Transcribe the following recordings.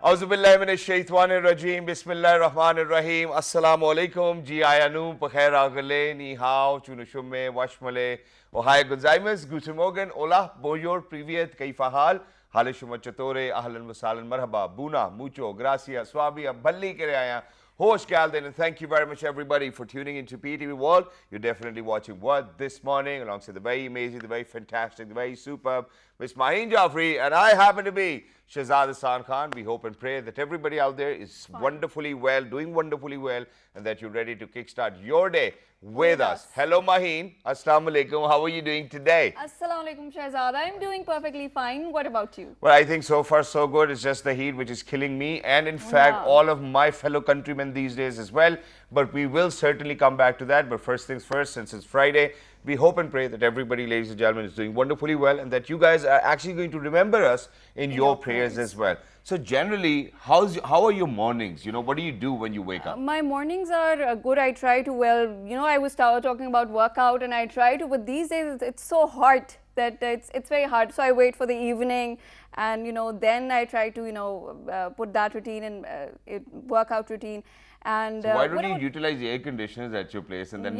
Auzubillahiminash-shaytanir-rajeem. Bismillahir-rahmanir-rahim. Assalamu alaikum. Ji ayanu, pakhair agale, ni hao, chunushumme, washmale, ohai gozaimasu, guten Morgen, hola, boyor, privyet, kaifa hal, hale shuma chatore, ahlan wa sahlan, marhaba, buna, mucho, gracias, swabia, balli kere aaya. Hosh Galden, and thank you very much everybody for tuning into PTV World. You're definitely watching What this morning alongside the very amazing, the very fantastic, the very superb Miss Maheen Jaffrey, and I happen to be Shahzad Hassan Khan. We hope and pray that everybody out there is wonderfully well, doing wonderfully well, and that you're ready to kickstart your day with us. Hello Maheen, Assalamu alaikum. How are you doing today? Assalamu alaikum Shahzad. I'm doing perfectly fine. What about you? Well, I think so far so good. It's just the heat which is killing me and in fact all of my fellow countrymen these days as well. But we will certainly come back to that. But first things first, since it's Friday, we hope and pray that everybody, ladies and gentlemen, is doing wonderfully well and that you guys are actually going to remember us in your prayers as well. So generally, how are your mornings? You know, what do you do when you wake up? My mornings are good. I try to, I was talking about workout and I try to, but these days it's so hot that it's very hard. So I wait for the evening and, then I try to, put that routine in, workout routine. And so why don't you utilize the air conditioners at your place and then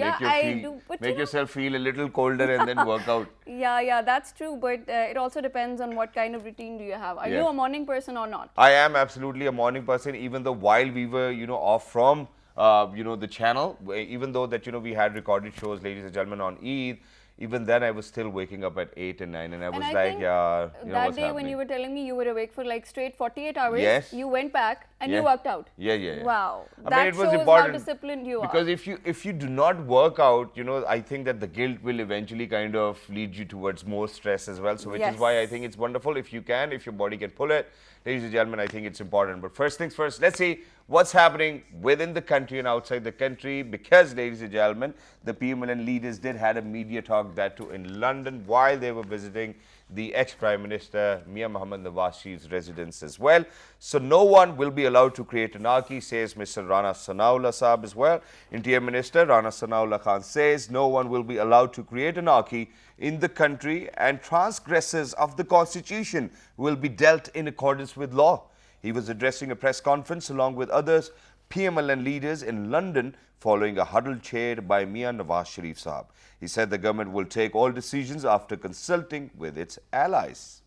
make yourself feel a little colder and then work out? Yeah, that's true. But it also depends on what kind of routine do you have. Are you a morning person or not? I am absolutely a morning person. Even though while we were, off from, the channel, even though that, we had recorded shows, ladies and gentlemen, on Eid. Even then, I was still waking up at 8 and 9, and I was like, yeah, that day when you were telling me you were awake for like straight 48 hours, you went back and you worked out. Yeah. Wow, I mean, it was shows important how disciplined you are. Because if you do not work out, I think that the guilt will eventually kind of lead you towards more stress as well. So which is why I think it's wonderful if you can, if your body can pull it. Ladies and gentlemen, I think it's important. But first things first, let's see what's happening within the country and outside the country, because, ladies and gentlemen, the PMLN leaders did had a media talk, that too in London, while they were visiting the ex-Prime Minister Mia Mohammed Nawaz Sharif's residence as well. So no one will be allowed to create anarchy, says Mr. Rana Sanaullah Saab as well. Interior Minister Rana Sanaullah Khan says no one will be allowed to create anarchy in the country and transgressors of the Constitution will be dealt in accordance with law. He was addressing a press conference along with others PMLN leaders in London following a huddle chaired by Mia Nawaz Sharif Saab. He said the government will take all decisions after consulting with its allies.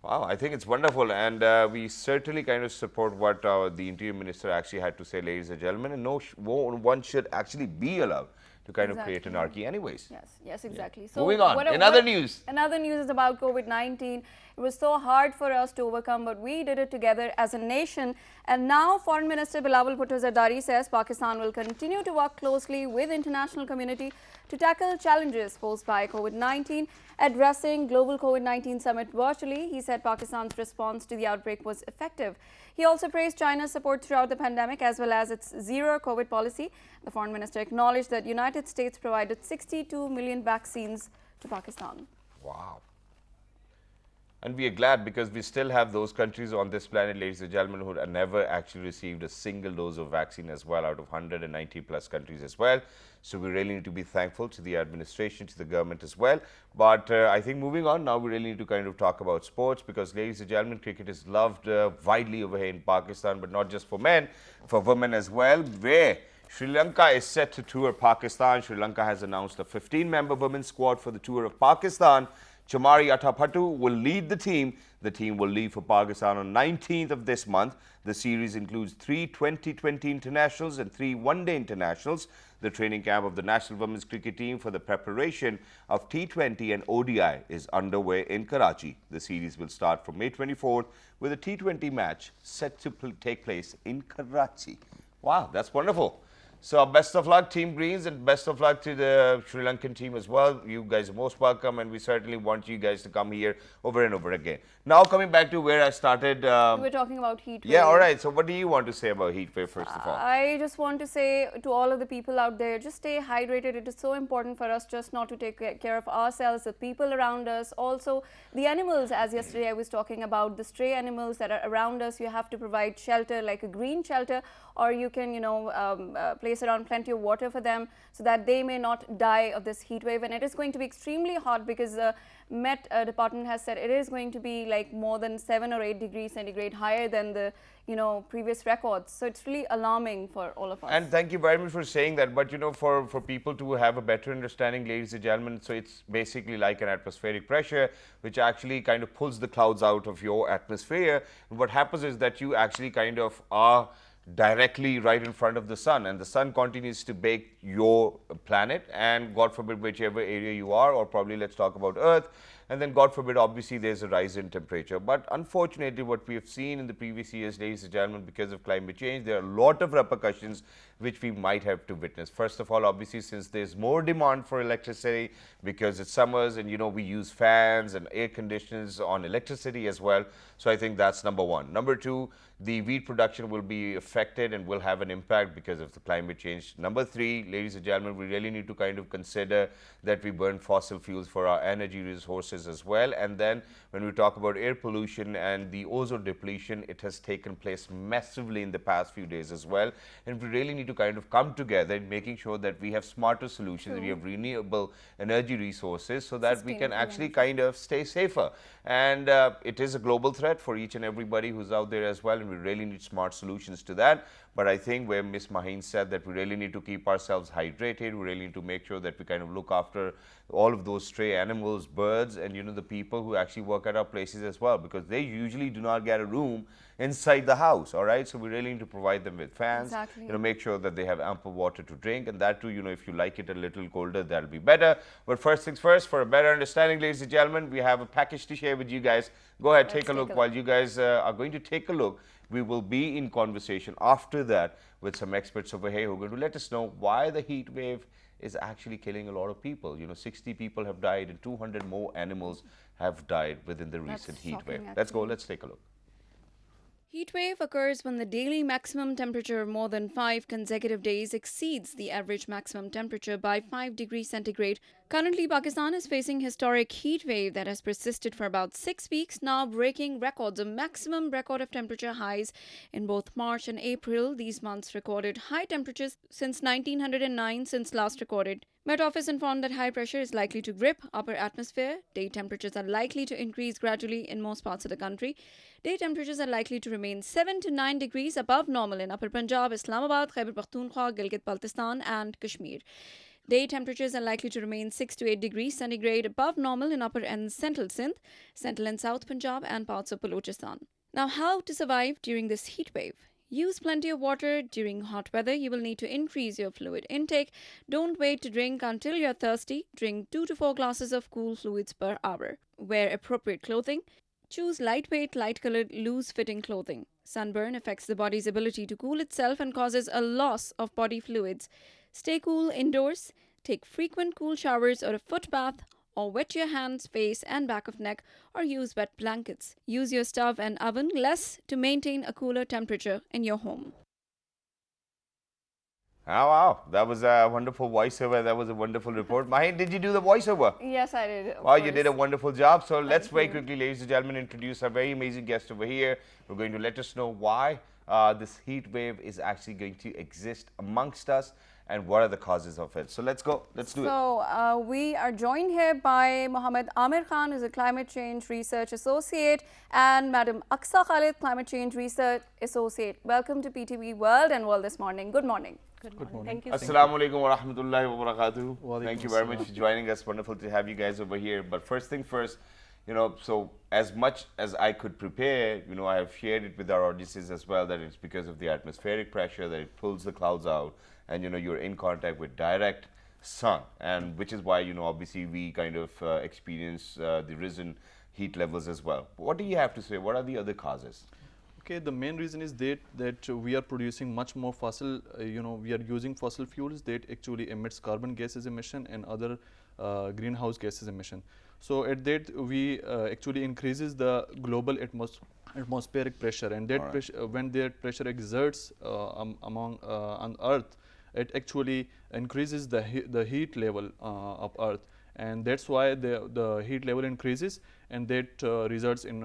Wow, I think it's wonderful, and we certainly kind of support what the Interior Minister actually had to say, ladies and gentlemen, and no one should actually be allowed to kind of create anarchy anyways. Yes, exactly. So moving on, another news is about COVID-19. It was so hard for us to overcome, but we did it together as a nation. And now Foreign Minister Bilawal Bhutto Zardari says Pakistan will continue to work closely with international community to tackle challenges posed by COVID-19. Addressing Global COVID-19 Summit virtually, he said Pakistan's response to the outbreak was effective. He also praised China's support throughout the pandemic as well as its zero COVID policy. The Foreign Minister acknowledged that United States provided 62 million vaccines to Pakistan. Wow. And we are glad because we still have those countries on this planet, ladies and gentlemen, who have never actually received a single dose of vaccine as well, out of 190 plus countries as well. So we really need to be thankful to the administration, to the government as well. But I think moving on, now we really need to kind of talk about sports because, ladies and gentlemen, cricket is loved widely over here in Pakistan, but not just for men, for women as well, where Sri Lanka is set to tour Pakistan. Sri Lanka has announced a 15-member women's squad for the tour of Pakistan. Chamari Atapattu will lead the team. The team will leave for Pakistan on 19th of this month. The series includes 3 T20 internationals and 3 one-day internationals. The training camp of the national women's cricket team for the preparation of T20 and ODI is underway in Karachi. The series will start from May 24th with a T20 match set to take place in Karachi. Wow, that's wonderful. So best of luck, Team Greens, and best of luck to the Sri Lankan team as well. You guys are most welcome, and we certainly want you guys to come here over and over again. Now coming back to where I started. We were talking about heat wave. Yeah, all right. So what do you want to say about heat wave first of all? I just want to say to all of the people out there, just stay hydrated. It is so important for us just not to take care of ourselves, the people around us, also the animals. As yesterday I was talking about the stray animals that are around us. You have to provide shelter, like a green shelter, or you can, place place around plenty of water for them so that they may not die of this heat wave. And it is going to be extremely hot because the Met department has said it is going to be like more than 7 or 8 degrees centigrade higher than the previous records. So it's really alarming for all of us. And thank you very much for saying that. But for people to have a better understanding, ladies and gentlemen, so it's basically like an atmospheric pressure which actually kind of pulls the clouds out of your atmosphere. And what happens is that you actually kind of are directly right in front of the sun, and the sun continues to bake your planet, and God forbid whichever area you are, or probably let's talk about Earth, and then God forbid obviously there's a rise in temperature. But unfortunately what we have seen in the previous years, ladies and gentlemen, because of climate change, there are a lot of repercussions which we might have to witness. First of all, obviously, since there's more demand for electricity because it's summers and we use fans and air conditioners on electricity as well. So I think that's number one. Number two, the wheat production will be affected and will have an impact because of the climate change. Number three, ladies and gentlemen, we really need to kind of consider that we burn fossil fuels for our energy resources as well. And then when we talk about air pollution and the ozone depletion, it has taken place massively in the past few days as well. And we really need to kind of come together in making sure that we have smarter solutions, we have renewable energy resources so that we can actually kind of stay safer. And it is a global threat for each and everybody who's out there as well, and we really need smart solutions to that. But I think where Ms. Maheen said that we really need to keep ourselves hydrated, we really need to make sure that we kind of look after all of those stray animals, birds, and the people who actually work at our places as well, because they usually do not get a room inside the house, all right? So we really need to provide them with fans, make sure that they have ample water to drink, and that too, if you like it a little colder, that'll be better. But first things first, for a better understanding, ladies and gentlemen, we have a package to share with you guys. Go ahead, take a look. While you guys are going to take a look, we will be in conversation after that with some experts over here who are going to let us know why the heat wave is actually killing a lot of people. 60 people have died and 200 more animals have died within the recent heat wave. Let's go, let's take a look. Heat wave occurs when the daily maximum temperature of more than 5 consecutive days exceeds the average maximum temperature by 5 degrees centigrade. Currently, Pakistan is facing historic heat wave that has persisted for about 6 weeks now, breaking records. A maximum record of temperature highs in both March and April. These months recorded high temperatures since 1909, since last recorded. Met Office informed that high pressure is likely to grip upper atmosphere. Day temperatures are likely to increase gradually in most parts of the country. Day temperatures are likely to remain 7 to 9 degrees above normal in Upper Punjab, Islamabad, Khyber Pakhtunkhwa, Gilgit-Baltistan and Kashmir. Day temperatures are likely to remain 6 to 8 degrees centigrade above normal in Upper and Central Sindh, Central and South Punjab and parts of Balochistan. Now, how to survive during this heat wave? Use plenty of water. During hot weather, you will need to increase your fluid intake. Don't wait to drink until you're thirsty. Drink 2 to 4 glasses of cool fluids per hour. Wear appropriate clothing. Choose lightweight, light-colored, loose-fitting clothing. Sunburn affects the body's ability to cool itself and causes a loss of body fluids. Stay cool indoors. Take frequent cool showers or a foot bath, or wet your hands, face and back of neck, or use wet blankets. Use your stove and oven less to maintain a cooler temperature in your home. Oh, wow, that was a wonderful voiceover. That was a wonderful report. Maheen, did you do the voiceover? Yes, I did. Wow, you did a wonderful job. So let's very quickly, ladies and gentlemen, introduce our very amazing guest over here. We're going to let us know why this heat wave is actually going to exist amongst us and what are the causes of it. So let's go. Let's do it. So we are joined here by Mohammed Amir Khan, who's a Climate Change Research Associate, and Madam Aqsa Khalid, Climate Change Research Associate. Welcome to PTV World and World This Morning. Good morning. Good morning. Thank you. Assalamu alaikum wa rahmatullahi wa barakatuh. Thank you very much for joining us. Wonderful to have you guys over here. But first thing first, so as much as I could prepare, I have shared it with our audiences as well that it's because of the atmospheric pressure that it pulls the clouds out, and you're in contact with direct sun, and which is why obviously we kind of experience the risen heat levels as well. What do you have to say? What are the other causes? Okay, the main reason is that we are producing much more fossil, we are using fossil fuels that actually emits carbon gases emission and other greenhouse gases emission. So at that we actually increases the global atmospheric pressure, and that pressure, when that pressure exerts on Earth, it actually increases the heat level of Earth, and that's why the heat level increases, and that results in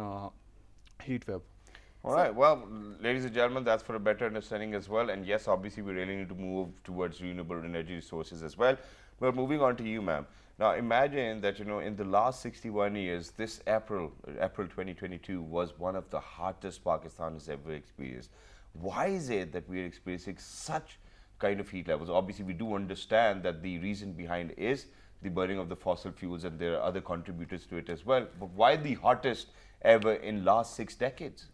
heat wave. All right. Well, ladies and gentlemen, that's for a better understanding as well. And yes, obviously, we really need to move towards renewable energy sources as well. But moving on to you, ma'am. Now, imagine that, in the last 61 years, this April 2022, was one of the hottest Pakistan has ever experienced. Why is it that we are experiencing such kind of heat levels? Obviously, we do understand that the reason behind is the burning of the fossil fuels, and there are other contributors to it as well. But why the hottest ever in last 6 decades?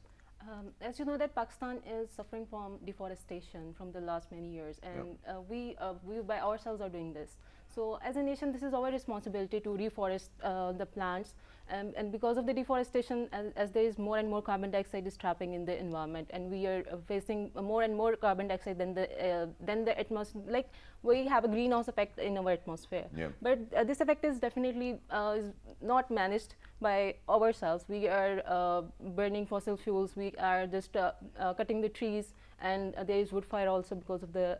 As you know that Pakistan is suffering from deforestation from the last many years, and we by ourselves are doing this. So as a nation, this is our responsibility to reforest the plants, and because of the deforestation, as there is more and more carbon dioxide is trapping in the environment, and we are facing more and more carbon dioxide than the atmosphere. Like, we have a greenhouse effect in our atmosphere. Yeah. But this effect is definitely is not managed by ourselves. We are burning fossil fuels. We are just cutting the trees, and there is wood fire also because of the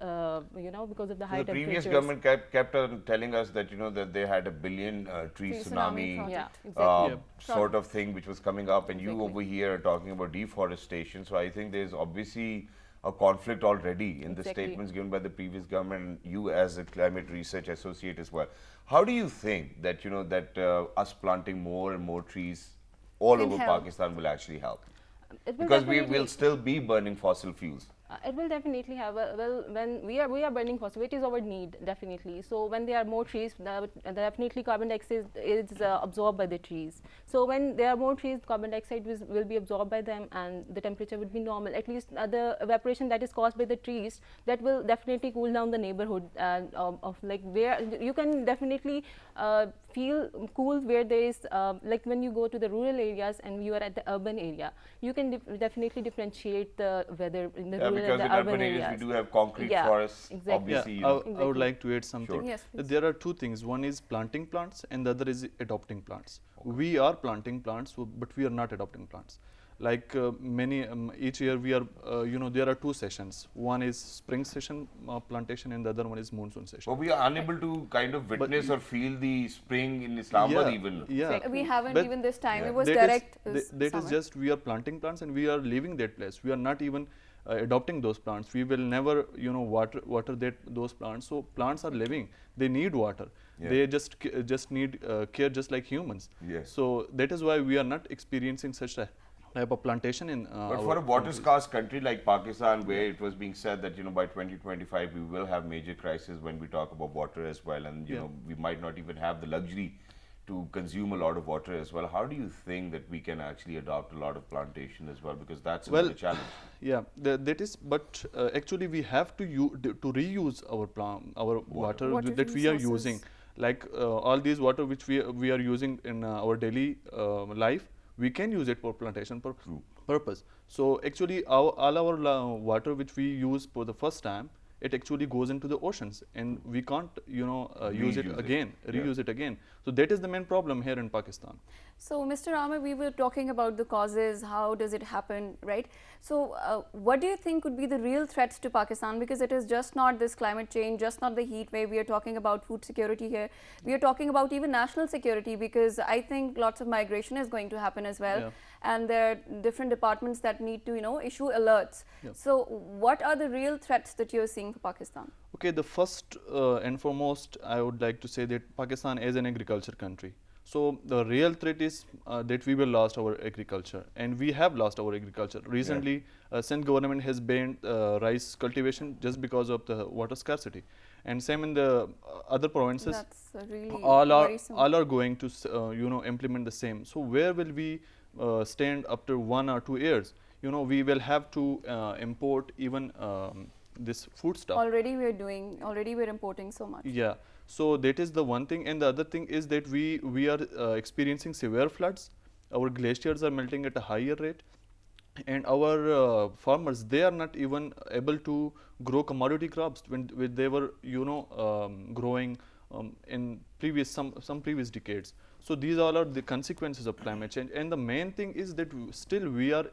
because of the high The temperatures. previous government kept on telling us that that they had a billion tree Tree tsunami, tsunami project. Yeah, exactly. sort of thing which was coming up, and you Exactly. over here are talking about deforestation. So I think there's obviously a conflict already in the Exactly. statements given by the previous government, and you as a climate research associate as well. How do you think that us planting more and more trees all Can over help. Pakistan will actually help? It will Because we definitely- will still be burning fossil fuels. It will definitely have a, well, when we are burning fossil, it is our need, definitely. So when there are more trees, definitely carbon dioxide is absorbed by the trees. So when there are more trees, carbon dioxide will be absorbed by them, and the temperature would be normal. At least the evaporation that is caused by the trees, that will definitely cool down the neighborhood of like where you can definitely feel cool where there is like when you go to the rural areas and you are at the urban area, you can definitely differentiate the weather in the Yeah, rural because and in the urban areas we do have concrete Yeah, forests. exactly. Obviously, Yeah, I would Exactly. like to add something. Sure. Yes, please. There are two things. One is planting plants, and the other is adopting plants. We are planting plants, but we are not adopting plants. Like each year we are, there are two sessions. One is spring session plantation, and the other one is monsoon session. but we are unable to kind of witness or feel the spring in Islamabad Yeah, even. yeah. We haven't But even this time. Yeah. It was that direct. that is summer. just we are planting plants and we are leaving that place. We are not even adopting those plants. We will never water those plants. So plants are living. They need water. Yeah. They just need care just like humans. Yes. So that is why we are not experiencing such a type of plantation in But for a water scarce country like Pakistan, where it was being said that by 2025 we will have major crisis when we talk about water as well, and we might not even have the luxury to consume a lot of water as well. How do you think that we can actually adopt a lot of plantation as well? Because that's another challenge. Yeah, that is. But actually, we have to reuse our water Water that we are resources. using. Like all these water which we are using in our daily life, we can use it for plantation purpose. So actually, all our water which we use for the first time, it actually goes into the oceans, and we can't use it Reuse it. again, Yeah. reuse it again. So that is the main problem here in Pakistan. So, Mr. Amir, we were talking about the causes, how does it happen, right? So, what do you think would be the real threats to Pakistan? Because it is just not this climate change, just not the heat wave. We are talking about food security here. We are talking about even national security, because I think lots of migration is going to happen as well. Yeah. And there are different departments that need to, issue alerts. Yeah. So, what are the real threats that you're seeing for Pakistan? Okay, the first and foremost, I would like to say that Pakistan is an agriculture country. So the real threat is that we will lost our agriculture, and we have lost our agriculture. Recently, Sindh government has banned rice cultivation just because of the water scarcity, and same in the other provinces. That's really all worrisome. are going to implement the same. So where will we stand after 1 or 2 years? We will have to import even this food stuff. Already we're importing so much. Yeah, so that is the one thing, and the other thing is that we are experiencing severe floods. Our glaciers are melting at a higher rate, and our farmers, they are not even able to grow commodity crops when they were growing in some previous decades. So these all are the consequences of climate change, and the main thing is that still we are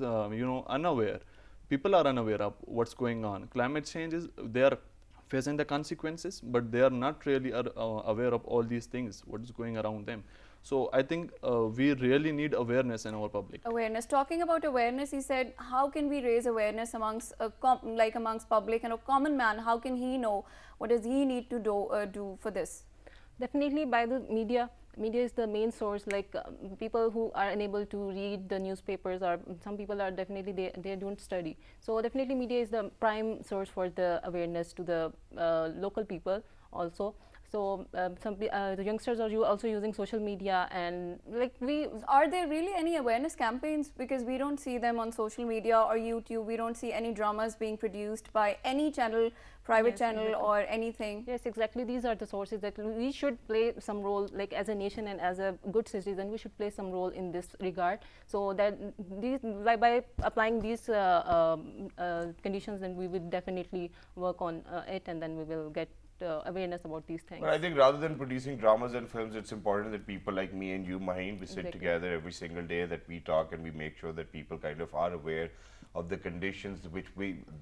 unaware. People are unaware of what's going on. Climate change is, they are facing the consequences, but they are not really aware of all these things, what is going around them. So I think we really need awareness in our public. Awareness. Talking about awareness, he said, how can we raise awareness amongst amongst public and a common man? How can he know what does he need to do for this? Definitely by the media. Media is the main source, like people who are unable to read the newspapers, or some people are definitely they don't study. So definitely media is the prime source for the awareness to the local people also. So the youngsters are also using social media, and like are there really any awareness campaigns, because we don't see them on social media or YouTube? We don't see any dramas being produced by any channel, private channel, exactly. or anything. Yes, exactly. These are the sources that we should play some role, like as a nation and as a good citizen, we should play some role in this regard. So that these by applying these conditions, then we will definitely work on it, and then we will get awareness about these things. But I think rather than producing dramas and films, it's important that people like me and you, Maheen, we sit Exactly. together every single day, that we talk and we make sure that people kind of are aware of the conditions which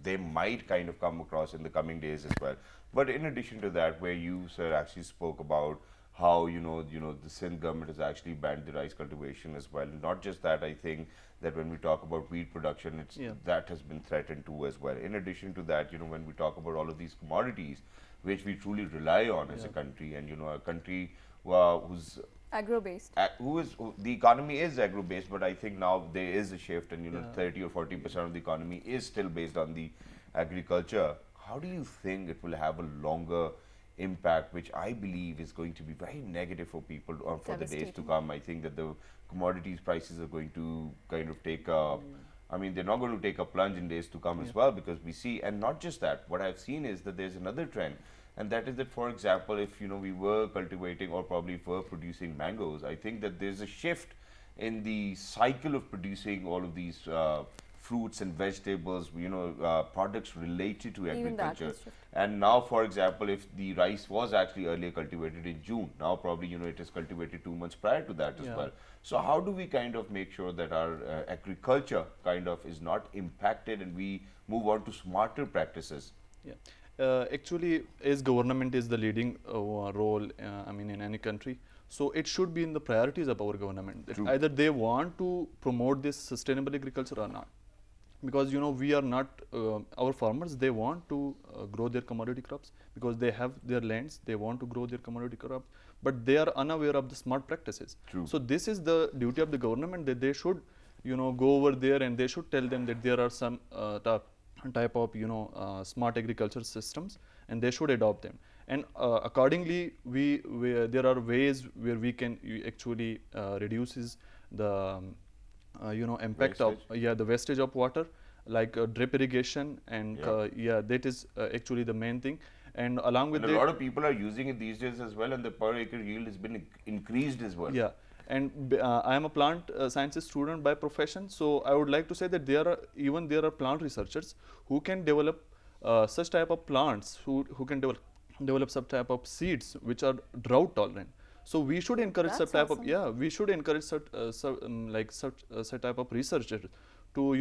they might kind of come across in the coming days as well. But in addition to that, where you, sir, actually spoke about how the Sindh government has actually banned the rice cultivation as well. Not just that, I think that when we talk about wheat production, that has been threatened too as well. In addition to that, when we talk about all of these commodities which we truly rely on as a country, and a country whose Agro-based. The economy is agro-based, but I think now there is a shift, and 30 or 40% of the economy is still based on the agriculture. How do you think it will have a longer impact, which I believe is going to be very negative for people for the days to come? I think that the commodities prices are going to kind of take a, I mean, they're not going to take a plunge in days to come as well, because we see, and not just that, what I've seen is that there's another trend, and that is that, for example, if we were cultivating or probably were producing mangoes, I think that there's a shift in the cycle of producing all of these fruits and vegetables, products related to agriculture. And now, for example, if the rice was actually earlier cultivated in June, now probably it is cultivated 2 months prior to that as well. So how do we kind of make sure that our agriculture kind of is not impacted and we move on to smarter practices? Actually, as government is the leading role, I mean, in any country, so it should be in the priorities of our government. Either they want to promote this sustainable agriculture or not. Because we are not, our farmers, they want to grow their commodity crops because they have their lands, they want to grow their commodity crops, but they are unaware of the smart practices. So this is the duty of the government, that they should go over there and they should tell them that there are some type of smart agriculture systems, and they should adopt them. And accordingly, there are ways where we can actually reduces the impact of the wastage of water, like drip irrigation, and that is actually the main thing. And along with a lot of people are using it these days as well, and the per acre yield has been increased as well. And I am a plant sciences student by profession, so I would like to say that there are plant researchers who can develop such type of plants, who can develop such type of seeds which are drought tolerant. So we should encourage such type of we should encourage such type of researchers to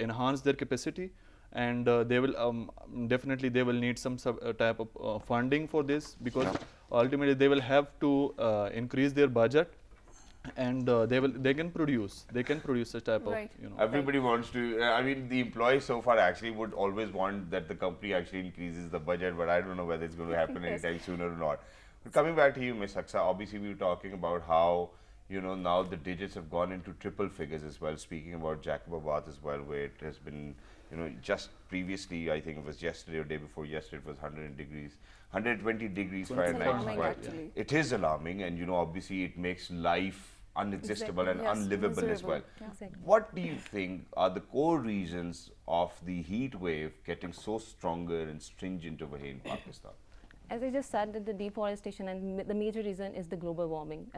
enhance their capacity, and they will definitely they will need some type of funding for this, because ultimately they will have to increase their budget, and they can produce such type of everybody wants to. I mean, the employees so far actually would always want that the company actually increases the budget, but I don't know whether it's going to happen anytime sooner or not. But coming back to you, Ms. Aksa, obviously we were talking about how now the digits have gone into triple figures as well. Speaking about Jacobabad as well, where it has been just previously, I think it was yesterday or day before yesterday, it was 120 degrees Fahrenheit. It is alarming, and obviously it makes life unexistable and unlivable as well. What do you think are the core reasons of the heat wave getting so stronger and stringent over here in Pakistan? As I just said, that the deforestation, and the major reason is the global warming.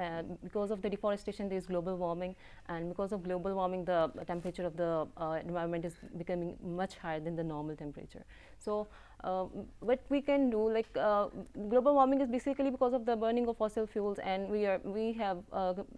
Because of the deforestation, there is global warming, and because of global warming, the temperature of the environment is becoming much higher than the normal temperature. So what we can do, like global warming is basically because of the burning of fossil fuels, and we have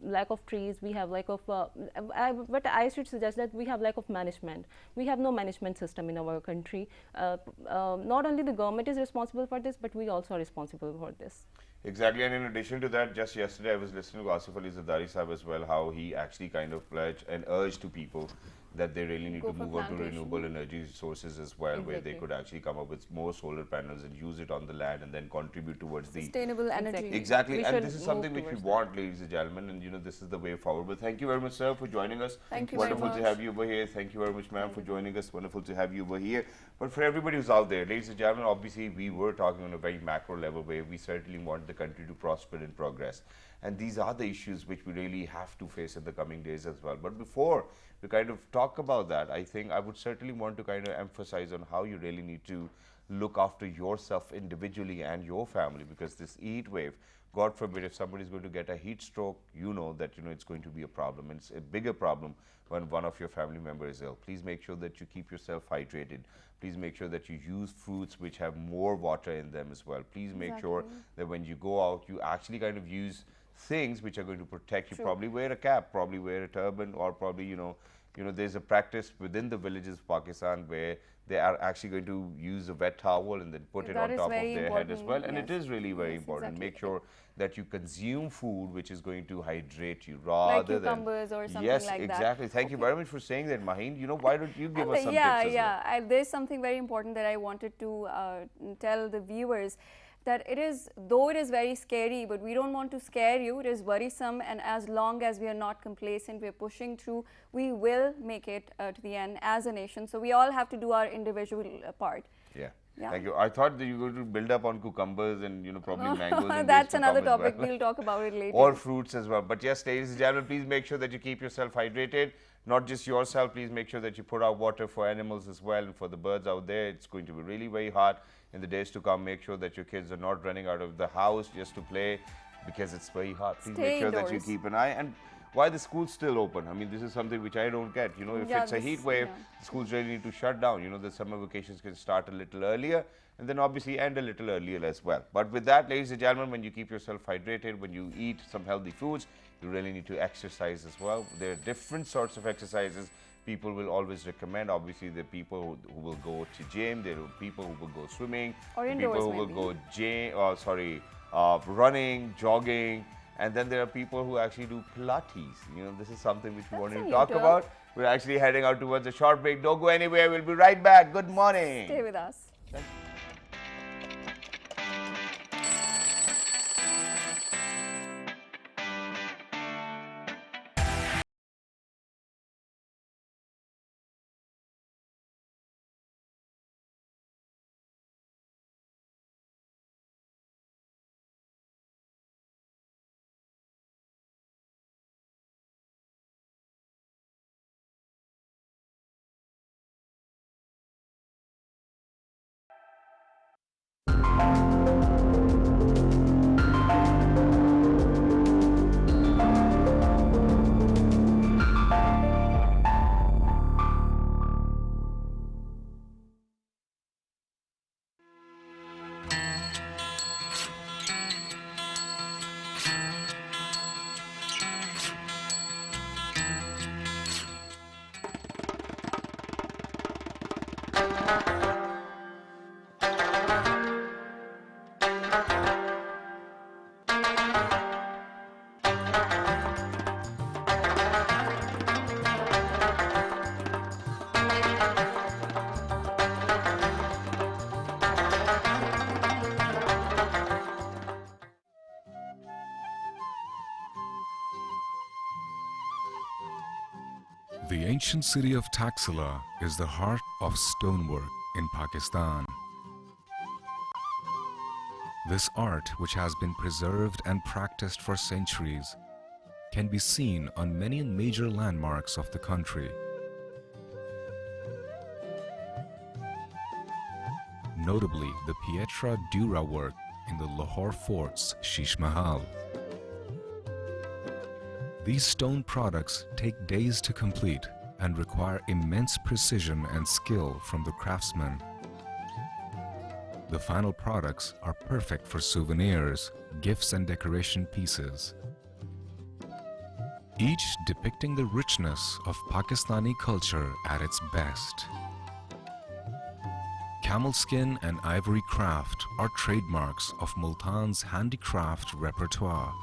lack of trees, we have lack of but I should suggest that we have lack of management. We have no management system in our country. Not only the government is responsible for this, but we also are responsible for this. Exactly, and in addition to that, just yesterday I was listening to Asif Ali Zardari Sahib as well, how he actually kind of pledged and urged to people that they really need Go to for move on to plantation. renewable energy sources as well, where they Exactly. could actually come up with more solar panels and use it on the land and then contribute towards the Sustainable energy. exactly. We And should this is move something which we towards that. want, ladies and gentlemen, and this is the way forward. But thank you very much, sir, for joining us. Thank you very Wonderful to much. have you over here. Thank you very much, ma'am, for joining us. Wonderful to have you over here. But for everybody who's out there, ladies and gentlemen, obviously we were talking on a very macro level where we certainly want the country to prosper and progress. And these are the issues which we really have to face in the coming days as well. But before we kind of talk about that, I think I would certainly want to kind of emphasize on how you really need to look after yourself individually and your family, because this heat wave, God forbid, if somebody is going to get a heat stroke, you know that it's going to be a problem, and it's a bigger problem when one of your family members is ill. Please make sure that you keep yourself hydrated. Please make sure that you use fruits which have more water in them as well. Please make sure that when you go out, you actually kind of use things which are going to protect you. True. Probably wear a cap, probably wear a turban, or probably there's a practice within the villages of Pakistan where they are actually going to use a wet towel and then put it That on is top of very their head as important, well. And it yes. is really very Yes, important. exactly. Make sure that you consume food which is going to hydrate you rather than cucumbers or something yes, like that. exactly. Thank you very much for saying that, Maheen. Why don't you give And us some yeah, tips as well? yeah. There's something very important that I wanted to tell the viewers, that though it is very scary, but we don't want to scare you. It is worrisome, and as long as we are not complacent, we're pushing through, we will make it to the end as a nation. So we all have to do our individual part. Yeah. Yeah. Thank you. I thought that you were going to build up on cucumbers and probably mangoes. And That's days to another come as topic. well. We'll talk about it later. Or fruits as well. But yes, ladies and gentlemen, please make sure that you keep yourself hydrated. Not just yourself. Please make sure that you put out water for animals as well and for the birds out there. It's going to be really very hot in the days to come. Make sure that your kids are not running out of the house just to play because it's very hot. Please Stay make sure that you indoors. keep an eye. And why the school's still open? I mean, this is something which I don't get. If Yeah, it's a heat wave, the schools really need to shut down. The summer vacations can start a little earlier and then obviously end a little earlier as well. But with that, ladies and gentlemen, when you keep yourself hydrated, when you eat some healthy foods, you really need to exercise as well. There are different sorts of exercises people will always recommend. Obviously, there are people who will go to gym, there are people who will go swimming, Or there are indoors people who maybe. will go running, jogging, and then there are people who actually do Pilates. This is something which we That's wanted a to new talk term. about. We're actually heading out towards a short break. Don't go anywhere. We'll be right back. Good morning. Stay with us. The ancient city of Taxila is the heart of stonework in Pakistan. This art, which has been preserved and practiced for centuries, can be seen on many major landmarks of the country. Notably, the Pietra Dura work in the Lahore Fort's Sheesh Mahal. These stone products take days to complete and require immense precision and skill from the craftsmen. The final products are perfect for souvenirs, gifts and decoration pieces, each depicting the richness of Pakistani culture at its best. Camel skin and ivory craft are trademarks of Multan's handicraft repertoire.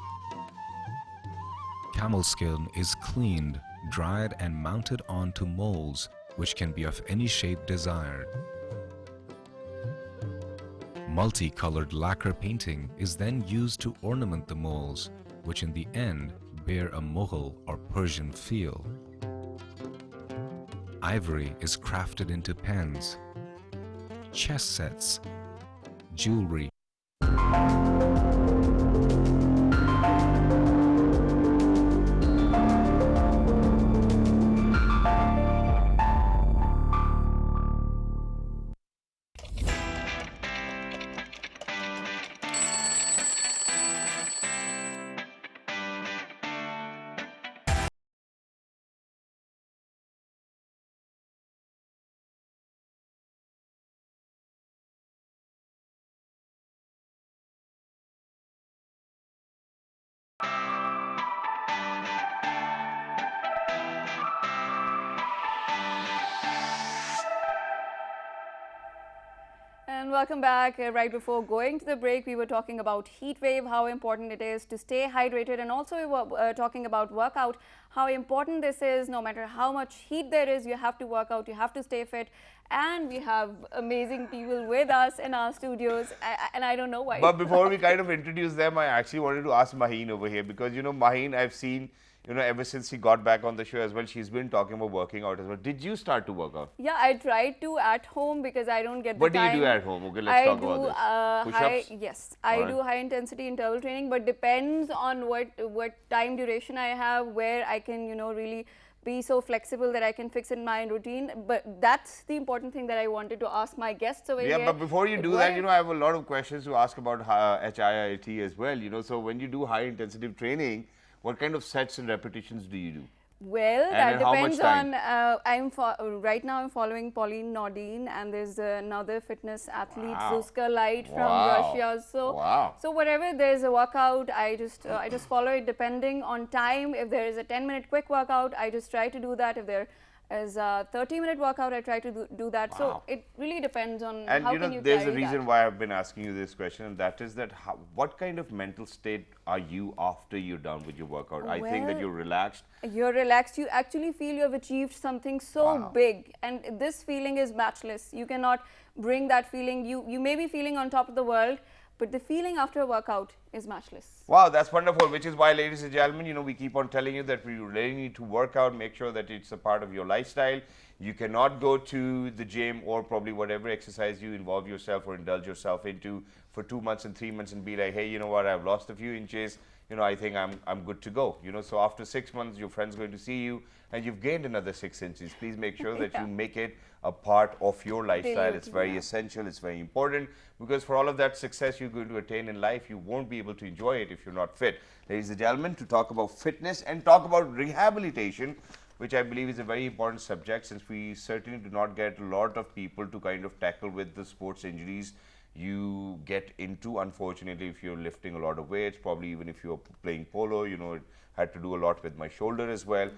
Camel skin is cleaned, dried and mounted onto molds which can be of any shape desired. Multicolored lacquer painting is then used to ornament the molds, which in the end bear a Mughal or Persian feel. Ivory is crafted into pens, chess sets, jewelry, And welcome back. Right before going to the break, we were talking about heat wave, how important it is to stay hydrated, and also we were talking about workout, how important this is. No matter how much heat there is, you have to work out, you have to stay fit. And we have amazing people with us in our studios, and I don't know why. But before we kind of introduce them, I actually wanted to ask Maheen over here, because Maheen, I've seen ever since he got back on the show as well, she's been talking about working out as well. Did you start to work out? Yeah, I tried to at home because I don't get the What time. do you do at home? Okay, let's talk about this. Push-ups? Yes, I do high intensity interval training, but depends on what time duration I have, where I can really be so flexible that I can fix in my routine. But that's the important thing that I wanted to ask my guests over here. Yeah, but before you do that, I have a lot of questions to ask about HIIT as well. So when you do high intensity training, what kind of sets and repetitions do you do? Well, And that how much depends time? on, right now I'm following Pauline Nordine, and there's another fitness athlete, Wow. Zuzka Light from Wow. Russia. So, Wow. so whatever there's a workout, I just follow it depending on time. If there is a 10-minute quick workout, I just try to do that. If there is a 30-minute workout, I try to do that. Wow. So it really depends on And how can you there's a carry reason that. why I've been asking you this question, and that is that what kind of mental state are you after you're done with your workout? I think that Well, you're relaxed. You're relaxed. You actually feel you have achieved something so Wow. big, and this feeling is matchless. You cannot bring that feeling. You may be feeling on top of the world, but the feeling after a workout is matchless. Wow, that's wonderful, which is why, ladies and gentlemen, we keep on telling you that we really need to work out, make sure that it's a part of your lifestyle. You cannot go to the gym or probably whatever exercise you involve yourself or indulge yourself into for 2 months and 3 months and be like, hey, you know what, I've lost a few inches, I think I'm good to go. So after 6 months, your friend's going to see you and you've gained another 6 inches. Please make sure that you make it a part of your lifestyle. It's very essential, it's very important, because for all of that success you're going to attain in life, you won't be able to enjoy it if you're not fit. Ladies and gentlemen, to talk about fitness and talk about rehabilitation, which I believe is a very important subject, since we certainly do not get a lot of people to kind of tackle with the sports injuries you get into, unfortunately, if you're lifting a lot of weights, probably even if you're playing polo, it had to do a lot with my shoulder as well.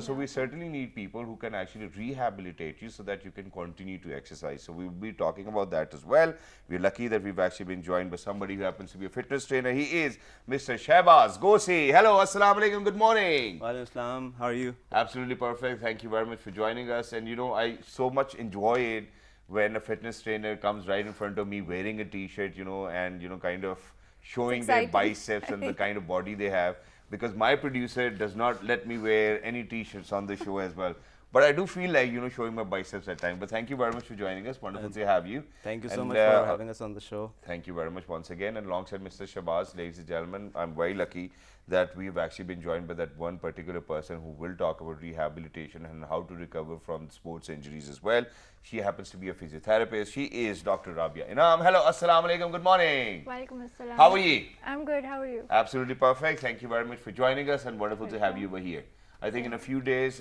So we certainly need people who can actually rehabilitate you so that you can continue to exercise. So we will be talking about that as well. We're lucky that we've actually been joined by somebody who happens to be a fitness trainer. He is Mr. Shehbaz Ghosi. Hello, assalamu alaikum, good morning. Walaikum assalam, how are you? Absolutely perfect. Thank you very much for joining us. And I so much enjoy it when a fitness trainer comes right in front of me wearing a t-shirt, and kind of showing their biceps and the kind of body they have, because my producer does not let me wear any t-shirts on the show as well. But I do feel like, showing my biceps at times. But thank you very much for joining us. Wonderful to have you. Thank you so much for having us on the show. Thank you very much once again. And alongside Mr. Shehbaz, ladies and gentlemen, I'm very lucky that we've actually been joined by that one particular person who will talk about rehabilitation and how to recover from sports injuries as well. She happens to be a physiotherapist. She is Dr. Rabia Inam. Hello, assalamu alaikum, good morning. Walaikum assalam. How are you? I'm good, how are you? Absolutely perfect. Thank you very much for joining us, and wonderful to have you over here. I think in a few days,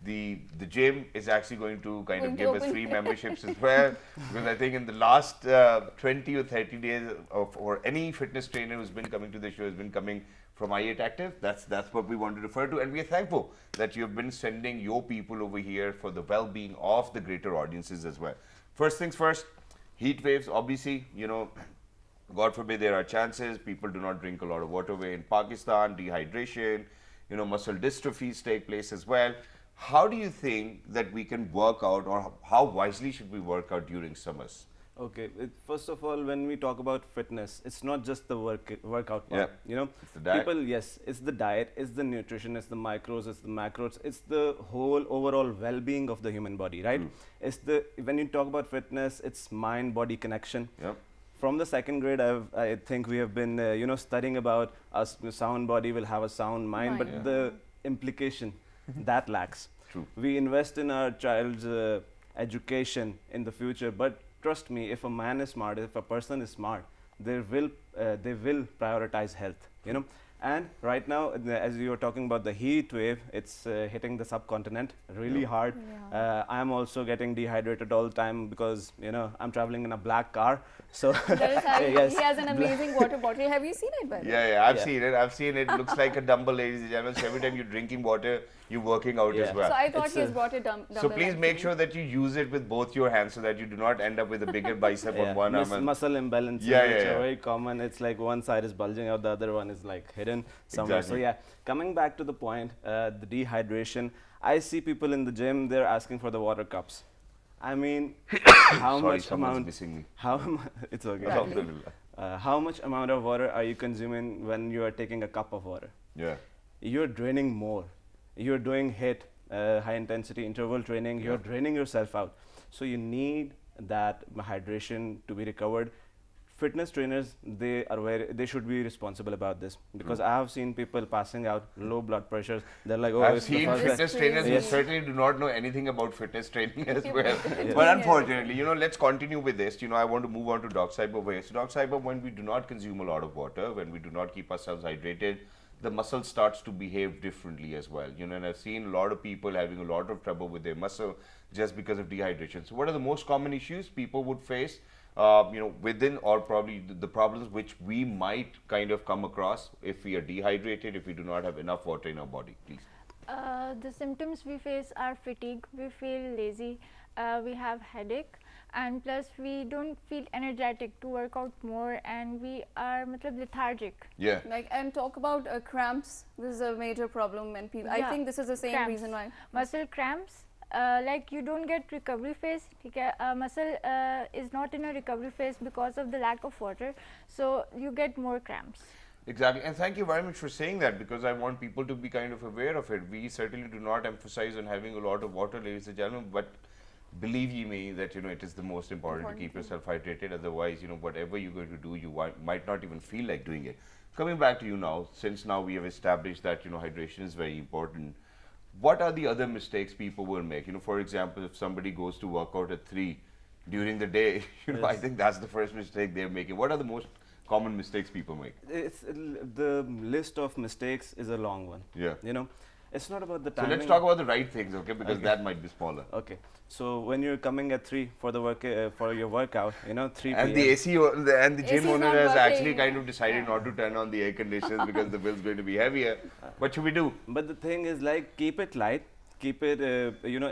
the gym is actually going to kind of give us free memberships as well, because I think in the last 20 or 30 days or any fitness trainer who's been coming to the show has been coming from i8 Active. That's what we want to refer to, and we are thankful that you have been sending your people over here for the well-being of the greater audiences as well. First things first, heat waves, obviously, God forbid there are chances, people do not drink a lot of water away in Pakistan, dehydration, muscle dystrophies take place as well. How do you think that we can work out, or how wisely should we work out during summers? Okay, first of all, when we talk about fitness, it's not just the workout part. Yeah. It's the diet. People, yes, it's the diet, it's the nutrition, it's the micros, it's the macros, it's the whole overall well-being of the human body, right? It's when you talk about fitness, it's mind-body connection. Yep. From the second grade, I think we have been, studying about a sound body will have a sound mind, but the implication that lacks. True. We invest in our child's education in the future, but trust me, if a man is smart, if a person is smart, they will prioritize health, And right now, as you were talking about the heat wave, it's hitting the subcontinent really hard. Yeah. I'm also getting dehydrated all the time because, I'm traveling in a black car. So yes. He has an amazing water bottle. Have you seen it, by the way? Yeah, I've seen it. I've seen it. It looks like a dumbbell, ladies and gentlemen. So every time you're drinking water, you're working out as well. So I thought he has brought a dumbbell. So please make sure that you use it with both your hands so that you do not end up with a bigger bicep on one arm. Muscle imbalances, which are very common. It's like one side is bulging out, the other one is like hidden somewhere. Exactly. So coming back to the point, the dehydration. I see people in the gym, they're asking for the water cups. I mean, how Sorry, much amount? missing me. It's okay. Alhamdulillah. How much amount of water are you consuming when you are taking a cup of water? Yeah. You're draining more. You're doing HIIT, high intensity interval training. You're draining yourself out. So you need that hydration to be recovered. Fitness trainers, they should be responsible about this, because I have seen people passing out, low blood pressures. They're like, oh, I've seen fitness trainers who certainly do not know anything about fitness training as well. But unfortunately, let's continue with this. I want to move on to Doc Cyber over here. So Doc Cyber, when we do not consume a lot of water, when we do not keep ourselves hydrated, the muscle starts to behave differently as well. And I've seen a lot of people having a lot of trouble with their muscle just because of dehydration. So what are the most common issues people would face? Within, or probably the problems which we might kind of come across if we are dehydrated, if we do not have enough water in our body, please. The symptoms we face are fatigue, we feel lazy, we have headache, and plus we don't feel energetic to work out more, and we are lethargic. Yeah. And talk about cramps. This is a major problem when people, I think this is the same reason why. Muscle cramps. Like you don't get recovery phase. Muscle is not in a recovery phase because of the lack of water, so you get more cramps. Exactly, and thank you very much for saying that, because I want people to be kind of aware of it. We certainly do not emphasize on having a lot of water, ladies and gentlemen, but believe ye me that it is the most important to keep yourself hydrated. Otherwise, whatever you're going to do, you might not even feel like doing it. Coming back to you now, since now we have established that hydration is very important. What are the other mistakes people will make? For example, if somebody goes to work out at 3 during the day, I think that's the first mistake they're making. What are the most common mistakes people make? The list of mistakes is a long one. Yeah. It's not about the timing. So let's talk about the right things, okay? Because that might be smaller. Okay. So when you're coming at 3 for the for your workout, 3 p.m. And the AC and the gym owner has actually kind of decided not to turn on the air conditioners because the bill's going to be heavier. What should we do? But the thing is, keep it light. Keep it,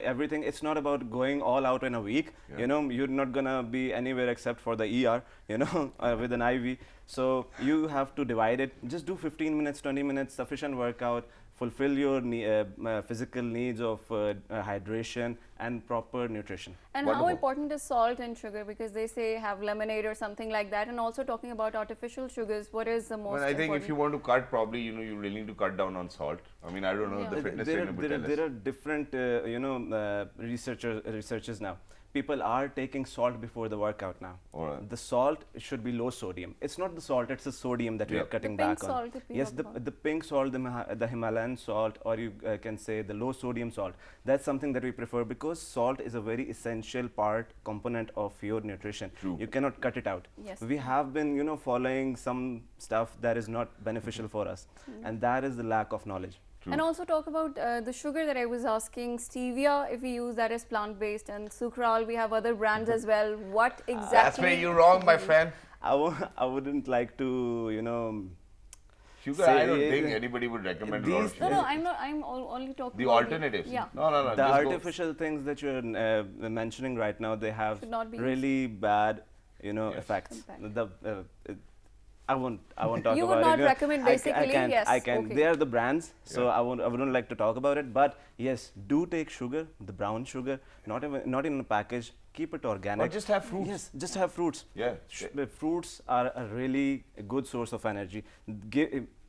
everything. It's not about going all out in a week. You're not gonna be anywhere except for the ER, with an IV. So you have to divide it. Just do 15 minutes, 20 minutes, sufficient workout. Fulfill your physical needs of hydration and proper nutrition. And how important is salt and sugar? Because they say have lemonade or something like that. And also talking about artificial sugars, what is the most I think important? if you want to cut, probably, you really need to cut down on salt. I mean, I don't know if the fitness trainer would tell us. There are different, researchers now. People are taking salt before the workout now. The salt should be low sodium. It's not the salt, it's the sodium that we are cutting back on. Yes, the pink salt, the Himalayan salt, or you can say the low sodium salt. That's something that we prefer, because salt is a very essential component of your nutrition. True. You cannot cut it out. Yes. We have been, following some stuff that is not beneficial for us, and that is the lack of knowledge. And also talk about the sugar that I was asking. Stevia, if we use that as plant-based, and sucral, we have other brands as well. What exactly? That's where you're wrong, my friend. I wouldn't like to, Sugar, Say, I don't think anybody would recommend a lot of these- sugar. No, I'm not. I'm only talking The about alternatives. Yeah. No, no, no. the just go. artificial things that you're mentioning right now, they have Should not be really bad, Yes. effects. Impact. I won't talk You about would it. not recommend basically, I can't. yes, I can. okay. They are the brands, so Yeah. I wouldn't like to talk about it. But yes, do take sugar, the brown sugar, not in a package. Keep it organic. Or just have fruits. Yes, just have fruits. Yeah. The fruits are a really good source of energy.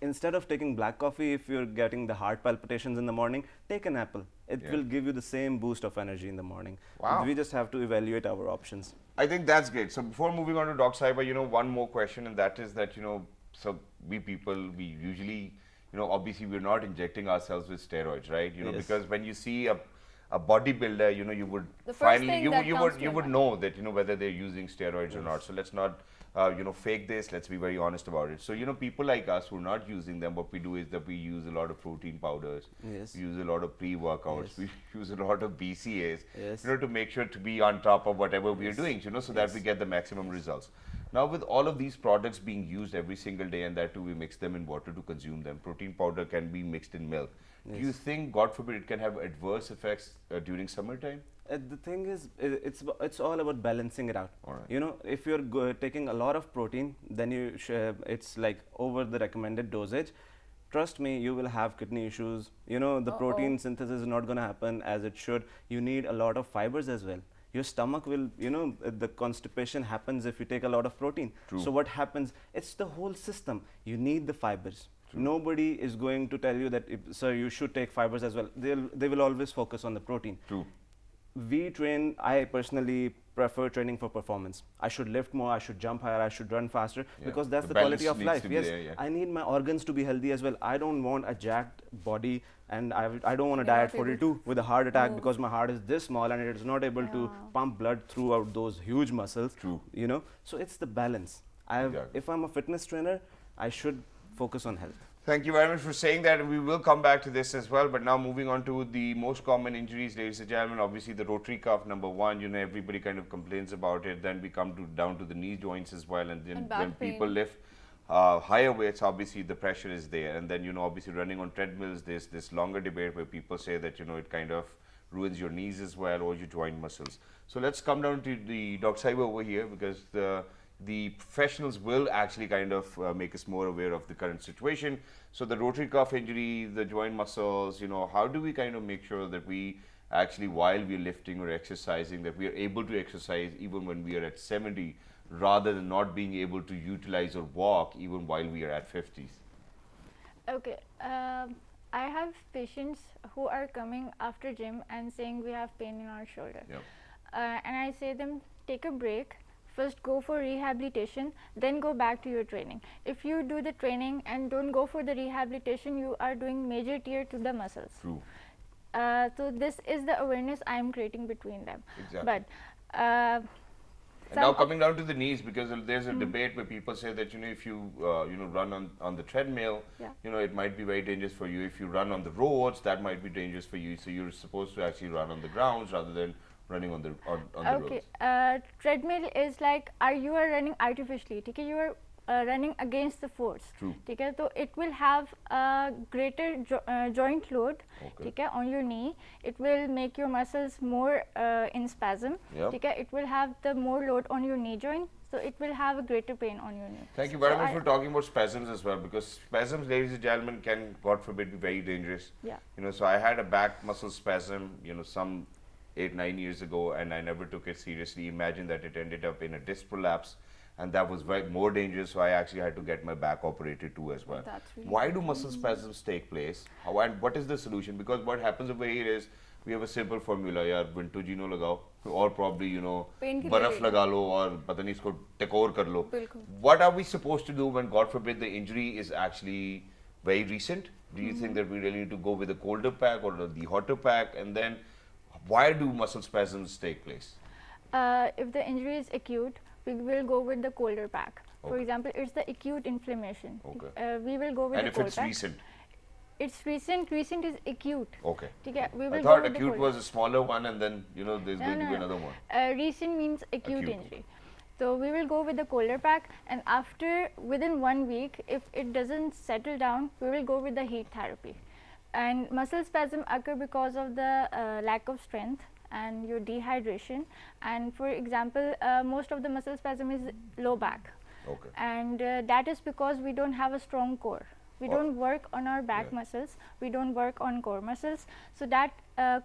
Instead of taking black coffee, if you're getting the heart palpitations in the morning, take an apple. It Yeah. will give you the same boost of energy in the morning. Wow. We just have to evaluate our options. I think that's great. So before moving on to Doc Saiba, one more question, and that is that, so we people, we usually, obviously we're not injecting ourselves with steroids, right? Yes. Because when you see a bodybuilder, you would The first finally, thing you that would, comes to you your would mind. know that, whether they're using steroids or not. So let's not, fake this. Let's be very honest about it. So, people like us who are not using them, what we do is that we use a lot of protein powders. Yes. We use a lot of pre-workouts. Yes. We use a lot of BCAs, Yes. to make sure to be on top of whatever we are doing, so that we get the maximum results. Now, with all of these products being used every single day, and that too we mix them in water to consume them, protein powder can be mixed in milk. Do you think, God forbid, it can have adverse effects during summertime? The thing is, it's all about balancing it out. All right. If you're taking a lot of protein, then it's like over the recommended dosage. Trust me, you will have kidney issues. The protein synthesis is not going to happen as it should. You need a lot of fibers as well. Your stomach will, the constipation happens if you take a lot of protein. True. So what happens? It's the whole system. You need the fibers. True. Nobody is going to tell you that, sir, you should take fibers as well. They will always focus on the protein. True. I personally prefer training for performance. I should lift more, I should jump higher, I should run faster, because that's The the quality balance of needs life. to be Yes, there, yeah. I need my organs to be healthy as well. I don't want a jacked body, and I don't want to You're die not at able 42 with a heart attack move. because my heart is this small and it is not able to pump blood throughout those huge muscles. True. So it's the balance. Exactly. If I'm a fitness trainer, I should focus on health. Thank you very much for saying that, and we will come back to this as well. But now moving on to the most common injuries, ladies and gentlemen, obviously the rotary cuff, number one, everybody kind of complains about it. Then we come down to the knee joints as well, and then And back when people pain. lift higher weights, obviously the pressure is there. And then, obviously running on treadmills, there's this longer debate where people say that, it kind of ruins your knees as well, or your joint muscles. So let's come down to the Doc Saiba over here, because the professionals will actually kind of make us more aware of the current situation. So the rotary cuff injury, the joint muscles, how do we kind of make sure that we actually, while we're lifting or exercising, that we are able to exercise even when we are at 70, rather than not being able to utilize or walk even while we are at 50s? Okay, I have patients who are coming after gym and saying we have pain in our shoulder. Yep. And I say them, take a break. First go for rehabilitation, then go back to your training. If you do the training and don't go for the rehabilitation, you are doing major tear to the muscles. True. So this is the awareness I am creating between them. Exactly. But And some now of- coming down to the knees, because there's a debate where people say that, if you run on the treadmill, Yeah. it might be very dangerous for you. If you run on the roads, that might be dangerous for you. So you're supposed to actually run on the grounds rather than running on the okay, roads. treadmill is like, you are running artificially. Okay, you are running against the force. True. Okay, so it will have a greater joint load. Okay. Okay, on your knee. It will make your muscles more in spasm. Yep. Okay, it will have the more load on your knee joint, so it will have a greater pain on your knee. Thank you very So much for talking about spasms as well, because spasms, ladies and gentlemen, can, God forbid, be very dangerous. Yeah. So I had a back muscle spasm, some 8-9 years ago, and I never took it seriously. Imagine that it ended up in a disc prolapse, and that was more dangerous, so I actually had to get my back operated too as well. That's really Why do muscle spasms take place? How, and what is the solution? Because what happens over here is, we have a simple formula, yaar, Vintujino lagao, or probably, Pain ki baraf dawai. laga lo, or pata nahi isko tekor kar lo. Bilkul. What are we supposed to do when, God forbid, the injury is actually very recent? Do you think that we really need to go with the colder pack or the hotter pack? And then, why do muscle spasms take place? If the injury is acute, we will go with the colder pack. For Okay. example, it's the acute inflammation. Okay. We will go with And the if cold it's pack. recent? It's recent is acute. Okay. Okay, we will I go thought with the acute cold was a smaller one, and then, there's No, going to be no. another one. Recent means acute Acute. injury. So we will go with the colder pack, and after within 1 week, if it doesn't settle down, we will go with the heat therapy. And muscle spasm occur because of the lack of strength and your dehydration. And for example, most of the muscle spasm is low back. Okay. And that is because we don't have a strong core. We don't work on our back muscles, we don't work on core muscles, so that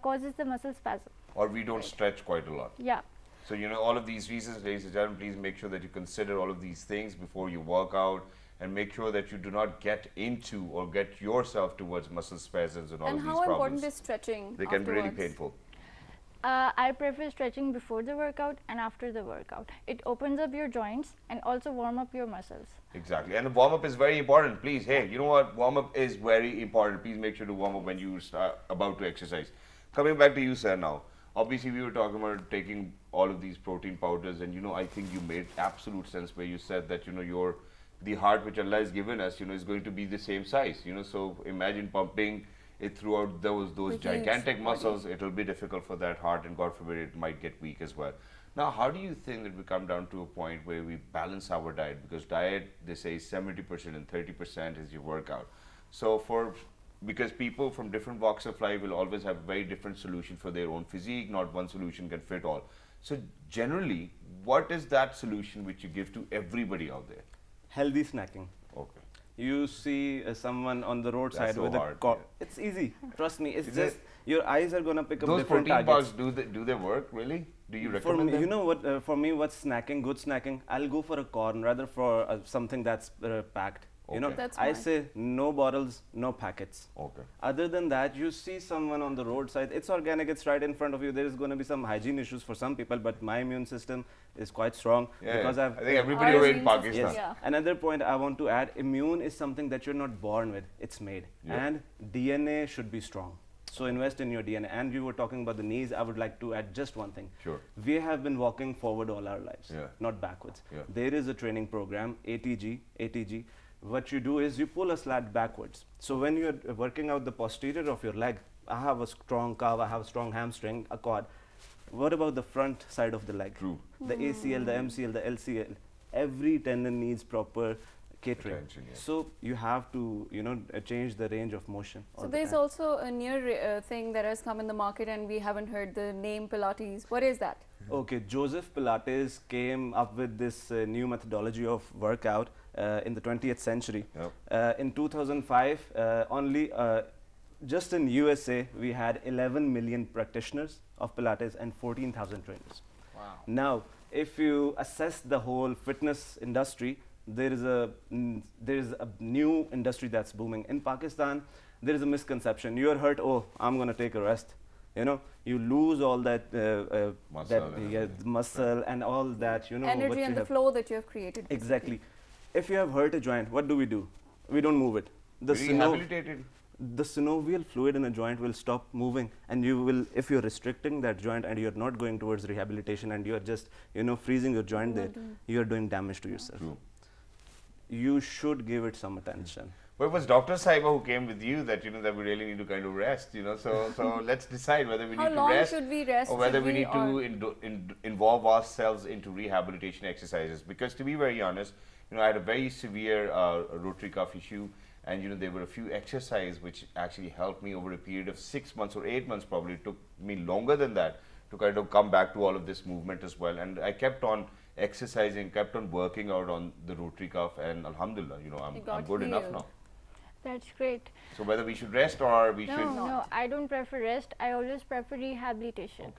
causes the muscle spasm. Or we don't stretch quite a lot. Yeah. So, all of these reasons, ladies and gentlemen, please make sure that you consider all of these things before you work out, and make sure that you do not get into or get yourself towards muscle spasms and all of these problems. And how important is stretching? They can be really afterwards? painful. I prefer stretching before the workout and after the workout. It opens up your joints and also warm up your muscles. Exactly. And the warm-up is very important. Please, hey, you know what? Warm-up is very important. Please make sure to warm up when you start about to exercise. Coming back to you, sir, now. Obviously, we were talking about taking all of these protein powders, and, I think you made absolute sense where you said that, the heart which Allah has given us, is going to be the same size, so imagine pumping it throughout those gigantic muscles. It will be difficult for that heart, and God forbid it might get weak as well. Now, how do you think that we come down to a point where we balance our diet? Because diet, they say 70% and 30% is your workout. So because people from different walks of life will always have a very different solution for their own physique, not one solution can fit all. So generally, what is that solution which you give to everybody out there? Healthy snacking. Okay. You see someone on the roadside so with hard, a it's easy, trust me. It's just your eyes are gonna pick up Those different protein targets. bars, do they work really? Do you For recommend me, them? you know what? For me, what's snacking? Good snacking. I'll go for a corn rather for something that's packed. Okay. That's I smart. say no bottles, no packets. Okay. Other than that, you see someone on the roadside, it's organic, it's right in front of you. There is going to be some hygiene issues for some people, but my immune system is quite strong because I think everybody Our over in immune system, Pakistan. Yes. Yeah. Another point I want to add, immune is something that you're not born with, it's made. Yeah. And DNA should be strong. So invest in your DNA. And you were talking about the knees, I would like to add just one thing. Sure. We have been walking forward all our lives, not backwards. Yeah. There is a training program, ATG. What you do is you pull a slat backwards. So when you're working out the posterior of your leg, I have a strong calf, I have a strong hamstring, a quad. What about the front side of the leg? True. The ACL, the MCL, the LCL, every tendon needs proper catering. Attention, yeah. So you have to, change the range of motion. all So the there's time. also a newer thing that has come in the market, and we haven't heard the name Pilates. What is that? Okay, Joseph Pilates came up with this new methodology of workout in the 20th century. Yep. In 2005, only just in USA, we had 11 million practitioners of Pilates and 14,000 trainers. Wow. Now, if you assess the whole fitness industry, there is a new industry that's booming. In Pakistan, there is a misconception. You're hurt, oh, I'm going to take a rest. You lose all that muscle and all that, what Energy you and the have. flow that you have created. Exactly. If you have hurt a joint, what do? We don't move it. Rehabilitated. The synovial fluid in a joint will stop moving, and you will, if you're restricting that joint and you're not going towards rehabilitation and you're just, freezing your joint there, you're doing damage to yourself. True. You should give it some attention. But it was Dr. Saiba who came with you that, that we really need to kind of rest, So let's decide whether we How need to long rest should we rest? or whether Should we need or to involve ourselves into rehabilitation exercises. Because to be very honest, I had a very severe rotary cuff issue, and there were a few exercises which actually helped me over a period of 6 months or 8 months. Probably it took me longer than that to kind of come back to all of this movement as well. And I kept on exercising, kept on working out on the rotary cuff, and alhamdulillah, I'm good enough healed. now. That's great. So whether we should rest or we should... No, I don't prefer rest. I always prefer rehabilitation.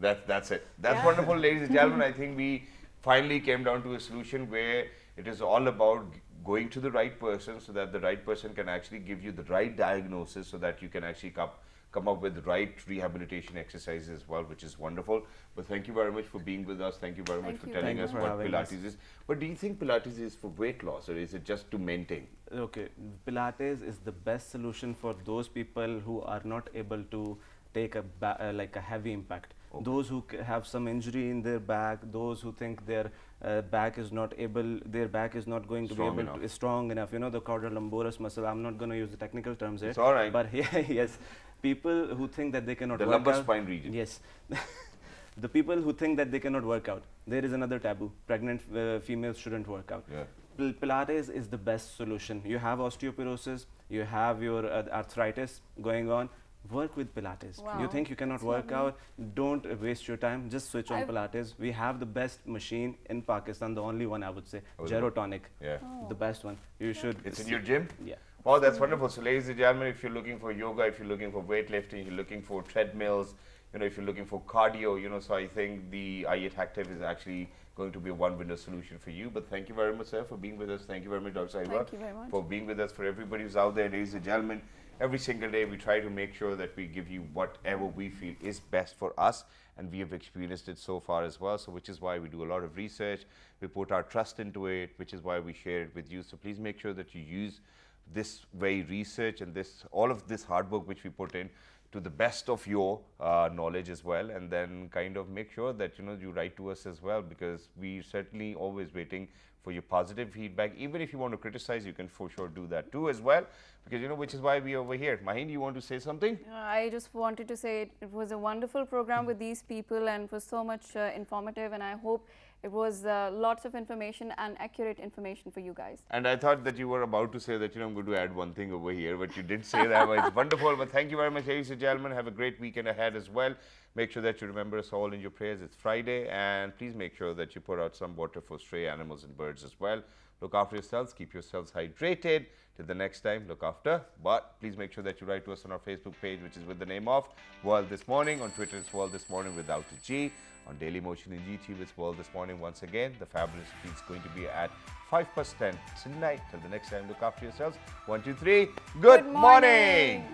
Okay. That's it. That's wonderful, ladies and gentlemen. I think we finally came down to a solution where it is all about going to the right person so that the right person can actually give you the right diagnosis so that you can actually come up with the right rehabilitation exercises as well, which is wonderful. But thank you very much for being with us. Thank you very much for telling Thank you us for what having Pilates is. But do you think Pilates is for weight loss, or is it just to maintain? Okay, Pilates is the best solution for those people who are not able to take a heavy impact. Okay. Those who have some injury in their back, those who think their back is not going to Strong be able enough. to strong enough. The quadrilumboris muscle. I'm not going to use the technical terms here. It's all right. But yes, people who think that they cannot The work lumbar out- spine region. Yes. The people who think that they cannot work out, there is another taboo. Pregnant females shouldn't work out. Yeah. Pilates is the best solution. You have osteoporosis, you have your arthritis going on, work with Pilates. Wow, You think you cannot that's work lovely. out, don't waste your time, just switch on Pilates. We have the best machine in Pakistan, the only one I would say, Oh, is it? Gerotonic, Yeah. the best one. You should. It's in your gym? Yeah. Oh, that's wonderful. So, ladies and gentlemen, if you're looking for yoga, if you're looking for weightlifting, you're looking for treadmills, if you're looking for cardio, so I think the i8 Active is actually going to be a one-window solution for you. But thank you very much, sir, for being with us. Thank you very much, Dr. Saiba, Thank you very much. for being with us. For everybody who's out there, ladies and gentlemen, every single day we try to make sure that we give you whatever we feel is best for us, and we have experienced it so far as well. So which is why we do a lot of research, we put our trust into it, which is why we share it with you. So please make sure that you use this very research and all of this hard work which we put in to the best of your knowledge as well, and then kind of make sure that you write to us as well, because we certainly always waiting for your positive feedback. Even if you want to criticize, you can for sure do that too as well, because which is why we are over here. Maheen, you want to say something? I just wanted to say it was a wonderful program with these people, and it was so much informative, and I hope it was lots of information and accurate information for you guys. And I thought that you were about to say that I'm going to add one thing over here, but you did say that. But it's wonderful. But thank you very much, ladies and gentlemen. Have a great weekend ahead as well. Make sure that you remember us all in your prayers. It's Friday, and please make sure that you put out some water for stray animals and birds as well. Look after yourselves. Keep yourselves hydrated. Till the next time, look after. But please make sure that you write to us on our Facebook page, which is with the name of World This Morning. On Twitter, it's World This Morning without a G. On Daily Motion in YouTube, it's World This Morning once again. The fabulous is going to be at 5% tonight. Till the next time, look after yourselves. 1, 2, 3. Good morning.